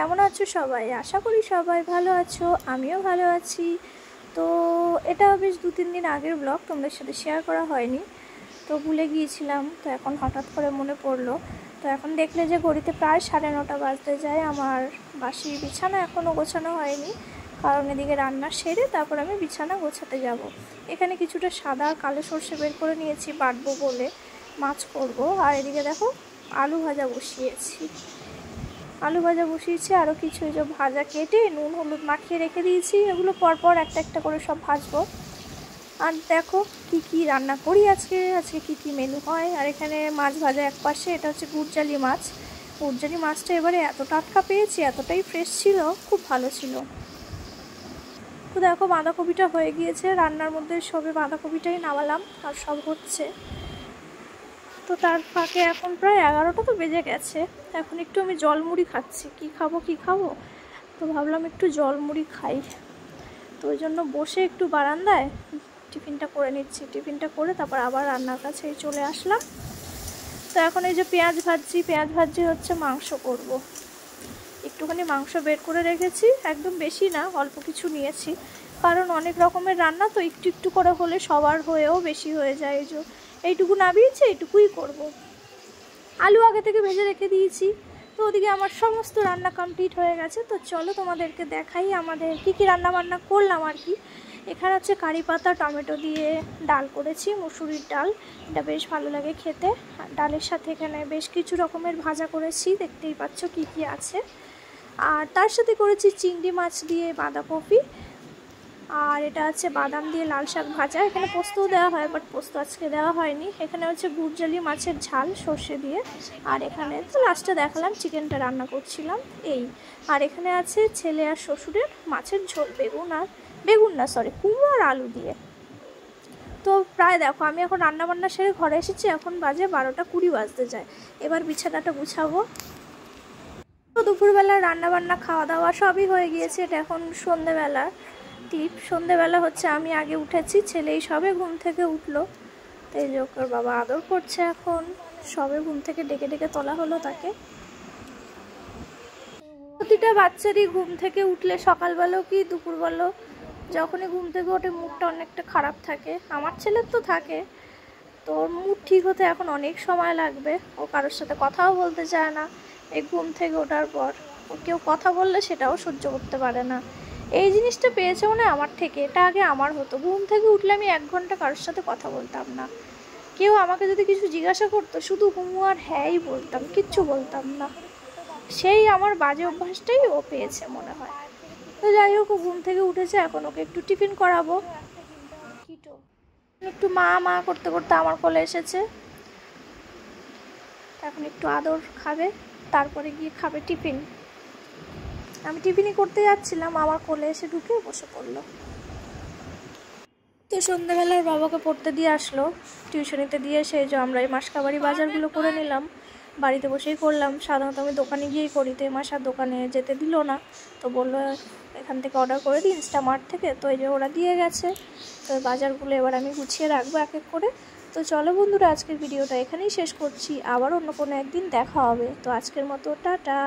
কেমন আছো সবাই? আশা করি সবাই ভালো আছো, আমিও ভালো আছি। তো এটা বেশ 2-3 দিন আগের ব্লগ, তোমাদের সাথে শেয়ার করা হয়নি, তো ভুলে গিয়েছিলাম। তো এখন হঠাৎ করে মনে পড়লো। তো এখন দেখলে যে ঘড়িতে প্রায় 9:30 বাজতে যায়। আমার বাসি বিছানা এখনও গোছানো হয়নি, কারণ এদিকে রান্না সেরে তারপর আমি বিছানা গোছাতে যাব। এখানে কিছুটা সাদা আর কালো সর্ষে বের করে নিয়েছি বাটবো বলে, মাছ করব। আর এদিকে দেখো আলু ভাজা বসিয়েছি। আরও কিছু এই যে ভাজা কেটে নুন হলুদ মাখিয়ে রেখে দিয়েছি। এগুলো পরপর একটা একটা করে সব ভাজবো। আর দেখো কি রান্না করি আজকে কি মেনু হয়। আর এখানে মাছ ভাজা এক পাশে, এটা হচ্ছে গুড়জালি মাছ। গুড়জালি মাছটা এবারে এত টাটকা পেয়েছি, এতটাই ফ্রেশ ছিল, খুব ভালো ছিল। তো দেখো বাঁধাকপিটা হয়ে গিয়েছে, রান্নার মধ্যে সবে বাঁধাকপিটাই নামালাম আর সব হচ্ছে। তো তার ফাঁকে এখন প্রায় 11টা তো বেজে গেছে। এখন একটু আমি জলমুড়ি খাচ্ছি। কি খাবো, তো ভাবলাম একটু জলমুড়ি খাই। তো ওই জন্য বসে একটু বারান্দায় টিফিনটা করে নিচ্ছি। টিফিনটা করে তারপর আবার রান্নার কাছে চলে আসলাম। তো এখন এই যে পেঁয়াজ ভাজছি হচ্ছে মাংস করব। একটুখানি মাংস বের করে রেখেছি, একদম বেশি না, অল্প কিছু নিয়েছি, কারণ অনেক রকমের রান্না তো একটু একটু করে হলে সবার হয়েও বেশি হয়ে যায়। এই যে এইটুকু নাবিয়েছি, এইটুকুই করব। আলু আগে থেকে ভেজে রেখে দিয়েছি। তো ওদিকে আমার সমস্ত রান্না কমপ্লিট হয়ে গেছে। তো চলো তোমাদেরকে দেখাই আমাদের কি রান্না বান্না করলাম আর কি। এখানে হচ্ছে কারি পাতা টমেটো দিয়ে ডাল করেছি, মুসুরির ডাল। এটা বেশ ভালো লাগে খেতে। ডালের সাথে এখানে বেশ কিছু রকমের ভাজা করেছি, দেখতেই পাচ্ছ কি আছে। আর তার সাথে করেছি চিংড়ি মাছ দিয়ে বাঁধাকপি। আর এটা হচ্ছে বাদাম দিয়ে লাল শাক ভাজা। এখানে পোস্তও দেওয়া হয়, বাট পোস্ত আজকে দেওয়া হয়নি। এখানে হচ্ছে গুড়জালি মাছের ঝাল সর্ষে দিয়ে। আর এখানে তো লাস্টে দেখালাম চিকেনটা রান্না করছিলাম এই। আর এখানে আছে ছেলে আর শ্বশুরের মাছের ঝোল, কুমড়ো আর আলু দিয়ে। তো প্রায় দেখো আমি এখন রান্নাবান্না সেরে ঘরে এসেছি। এখন বাজে 12:20 বাজতে যায়। এবার বিছানাটা গুছাবো। তো দুপুরবেলা রান্নাবান্না খাওয়া দাওয়া সবই হয়ে গিয়েছে। এটা এখন সন্ধেবেলা টিপ। সন্ধেবেলা হচ্ছে আমি আগে উঠেছি, ছেলেই সবে ঘুম থেকে উঠলো। তো এই যে ওর বাবা আদর করছে। এখন সবে ঘুম থেকে ডেকে তোলা হলো তাকে। প্রতিটা বাচ্চারই ঘুম থেকে উঠলে, সকালবেলাও কি দুপুরবেলাও, যখনই ঘুম থেকে ওঠে মুডটা অনেকটা খারাপ থাকে। আমার ছেলের তো থাকে। তো ওর মুড ঠিক হতে এখন অনেক সময় লাগবে। ও কারোর সাথে কথাও বলতে চায় না এই ঘুম থেকে ওঠার পর। ও কেউ কথা বললে সেটাও সহ্য করতে পারে না। এই জিনিসটা পেয়েছে মনে হয় আমার থেকে। এটা আগে আমার হতো, ঘুম থেকে উঠলে আমি 1 ঘন্টা কারোর সাথে কথা বলতাম না। কেউ আমাকে যদি কিছু জিজ্ঞাসা করতো, শুধু হুম আর হ্যাঁই বলতাম, কিচ্ছু বলতাম না। সেই আমার বাজে অভ্যাসটাই ও পেয়েছে মনে হয়। তো যাই হোক, ও ঘুম থেকে উঠেছে, এখন ওকে একটু টিফিন করাবো। একটু মা করতে করতে আমার কোলে এসেছে। এখন একটু আদর খাবে, তারপরে গিয়ে খাবে টিফিন। আমি টিফিনই করতে যাচ্ছিলাম, আমার কোলে এসে ঢুকে বসে পড়লো। তো সন্ধ্যাবেলার বাবাকে পড়তে দিয়ে আসলো, টিউশনিতে দিয়ে সেই যে আমরা এই মাসকাবাড়ি বাজারগুলো করে নিলাম। বাড়িতে বসেই করলাম। সাধারণত আমি দোকানে গিয়েই করি, তো মাসার দোকানে যেতে দিল না। তো বললো এখান থেকে অর্ডার করে দিই ইনস্টামার্ট থেকে। তো এই যে ওরা দিয়ে গেছে। তো বাজারগুলো এবার আমি গুছিয়ে রাখবো এক এক করে। তো চলো বন্ধুরা, আজকের ভিডিওটা এখানেই শেষ করছি। আবার অন্য কোনো একদিন দেখা হবে। তো আজকের মতো টাটা।